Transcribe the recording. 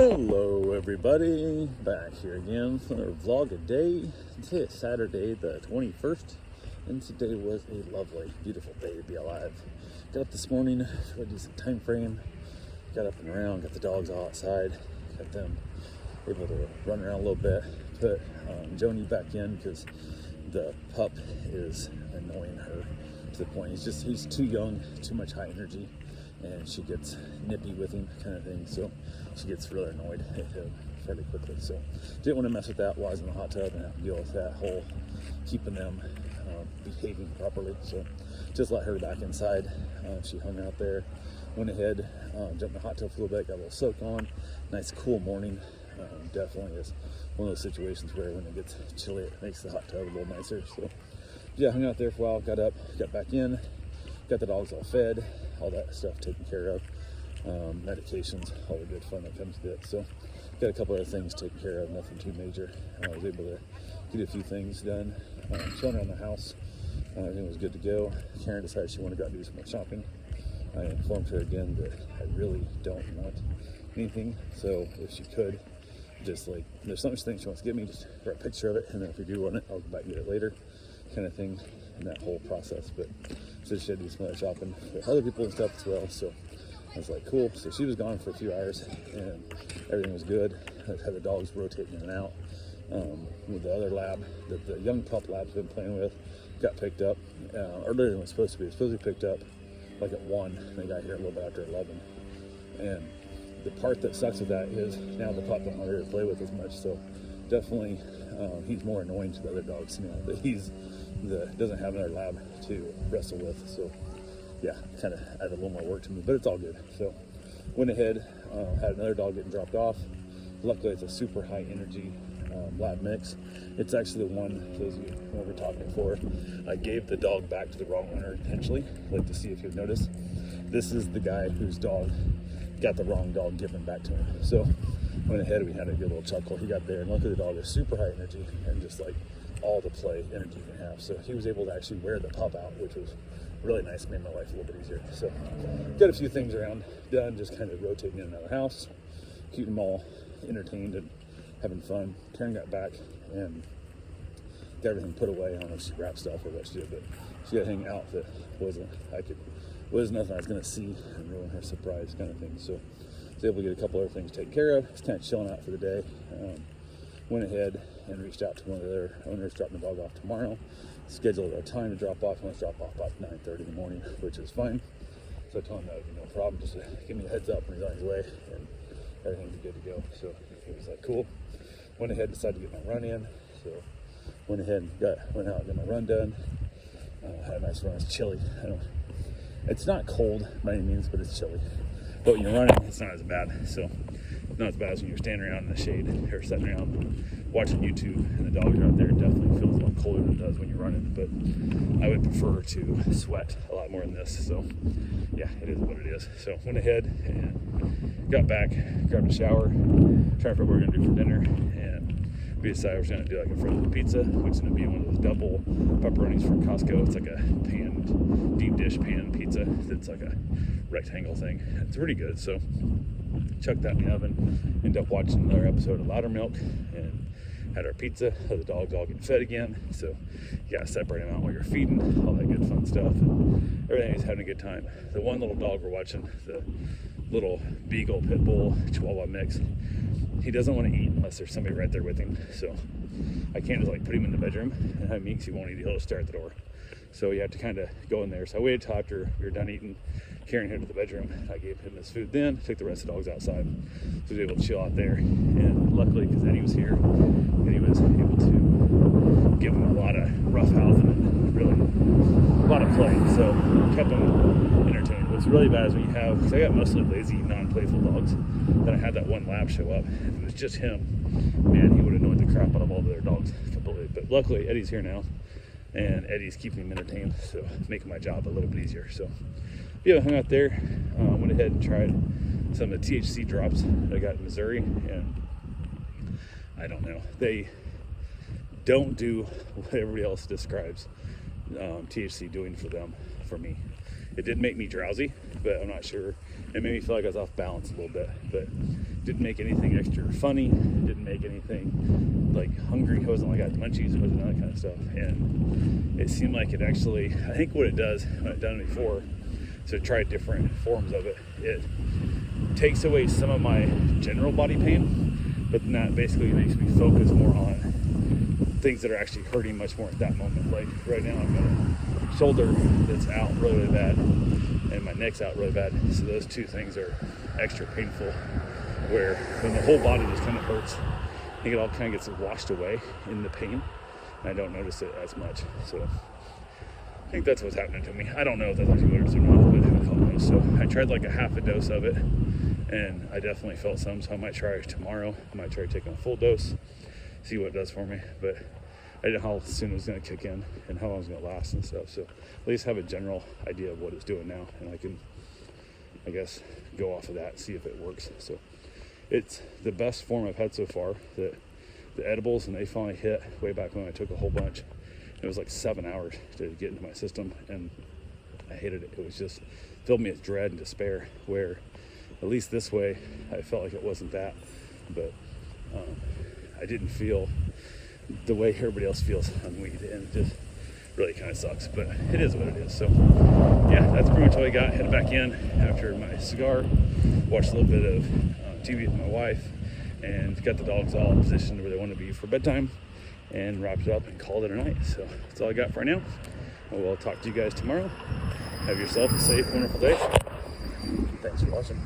Hello everybody, back here again for another vlog a day. Today is Saturday the 21st, and today was a lovely, beautiful day to be alive. Got up this morning for a decent time frame, got up and around, got the dogs all outside, got them able to run around a little bit, put Joni back in because the pup is annoying her to the point he's too young, too much high energy, and she gets nippy with him kind of thing, so she gets really annoyed at him fairly quickly. So didn't want to mess with that while I was in the hot tub and have to deal with that whole keeping them behaving properly. So just let her back inside. She hung out there, went ahead, jumped in the hot tub for a little bit, got a little soak on. Nice cool morning. Definitely is one of those situations where when it gets chilly it makes the hot tub a little nicer. So yeah, hung out there for a while, got up, got back in, got the dogs all fed, all that stuff taken care of, medications, all the good fun that comes with it. So got a couple other things taken care of, nothing too major. I was able to get a few things done, showing around the house. Everything was good to go. Karen decided she wanted to go out and do some more shopping. I informed her again that I really don't want anything, so if she could just there's something she thinks she wants to give me, just for a picture of it, and then if we do want it, I'll go back and get it later, kind of thing, in that whole process. But so she had to do some other shopping for other people and stuff as well. So I was like, cool. So she was gone for a few hours and everything was good. I had the dogs rotating in and out. With the other lab that the young pup lab's been playing with, got picked up earlier than it was supposed to be. It was supposed to be picked up like at 1, and they got here a little bit after 11. And the part that sucks with that is now the pup don't want her to play with as much. So definitely he's more annoying to the other dogs now that doesn't have another lab to wrestle with. So yeah, kind of added a little more work to me, but it's all good. So went ahead, had another dog getting dropped off. Luckily it's a super high energy lab mix. It's actually the one, those of you who were talking before, I gave the dog back to the wrong owner intentionally, like to see if you've noticed. This is the guy whose dog got the wrong dog given back to him. So went ahead, we had a good little chuckle. He got there, and luckily the dog is super high energy and just like all the play energy you can have. So he was able to actually wear the pup out, which was really nice, made my life a little bit easier. So got a few things around done, just kind of rotating in and out of the house, keeping them all entertained and having fun. Karen got back and got everything put away. I don't know if she wrapped stuff or what she did, but she got to hang out that wasn't nothing I was gonna see and ruin her surprise kind of thing. So I was able to get a couple other things taken care of. Just kind of chilling out for the day. Went ahead and reached out to one of their owners, dropping the dog off tomorrow. Scheduled a time to drop off. Let's drop off about 9:30 in the morning, which is fine. So I told him that would be no problem, just to give me a heads up when he's on his way, and everything's good to go. So he was like, cool. Went ahead, decided to get my run in. So went ahead and went out and got my run done. Had a nice run. It's chilly. It's not cold by any means, but it's chilly. But when you're running, it's not as bad. So not as bad as when you're standing around in the shade or sitting around watching YouTube and the dogs are out there. It definitely feels a lot colder than it does when you're running, but I would prefer to sweat a lot more in this. So yeah, it is what it is. So went ahead and got back, grabbed a shower, trying to figure out what we're gonna do for dinner, and we decided we're gonna do like a frozen pizza, which is gonna be one of those double pepperonis from Costco. It's like a deep dish pan pizza that's like a rectangle thing. It's pretty good. So chucked that in the oven, ended up watching another episode of Loudermilk, and had our pizza. The dogs all get fed again, so you gotta separate them out while you're feeding, all that good fun stuff, and everything's having a good time. The one little dog we're watching, the little beagle pit bull chihuahua mix, he doesn't want to eat unless there's somebody right there with him. So I can't just like put him in the bedroom and have him eat, because he won't eat. He'll just stare at the door. So you have to kind of go in there. So I waited till after we were done eating, carrying him to the bedroom. I gave him his food then, took the rest of the dogs outside. So he was able to chill out there. And luckily, because Eddie was here, Eddie was able to give him a lot of roughhousing and really a lot of play. So kept him entertained. What's really bad is when you have, because I got mostly lazy, non-playful dogs, then I had that one lab show up. If it was just him, man, he would have annoyed the crap out of all the other dogs completely. But luckily, Eddie's here now, and Eddie's keeping him entertained, so making my job a little bit easier. So yeah, hung out there, went ahead and tried some of the THC drops that I got in Missouri, and I don't know, they don't do what everybody else describes THC doing for them, for me. It did make me drowsy, but I'm not sure. It made me feel like I was off balance a little bit, but didn't make anything extra funny. Didn't make anything like hungry. I wasn't like I got munchies. It wasn't that kind of stuff. And it seemed like it actually, I think what it does when I've done it before, so try different forms of it, it takes away some of my general body pain, but then that basically makes me focus more on things that are actually hurting much more at that moment. Like right now I've got a shoulder that's out really, really bad, and my neck's out really bad. So those two things are extra painful, where when the whole body just kind of hurts, I think it all kind of gets washed away in the pain, and I don't notice it as much. So I think that's what's happening to me. I don't know if that's actually what it is or not, but I felt it. So I tried like a half a dose of it, and I definitely felt some, so I might try it tomorrow. I might try taking a full dose, see what it does for me. But I didn't know how soon it was going to kick in and how long it was going to last and stuff. So at least have a general idea of what it's doing now, and I can, I guess, go off of that and see if it works. So it's the best form I've had so far. The edibles, and they finally hit way back when I took a whole bunch. It was like 7 hours to get into my system, and I hated it. It was just filled me with dread and despair, where at least this way I felt like it wasn't that, but I didn't feel the way everybody else feels on weed, and it just really kind of sucks, but it is what it is. So yeah, that's pretty much all I got. Headed back in after my cigar, watched a little bit of TV with my wife, and got the dogs all positioned where they want to be for bedtime, and wrapped it up and called it a night. So that's all I got for now. We'll talk to you guys tomorrow. Have yourself a safe, wonderful day. Thanks for watching.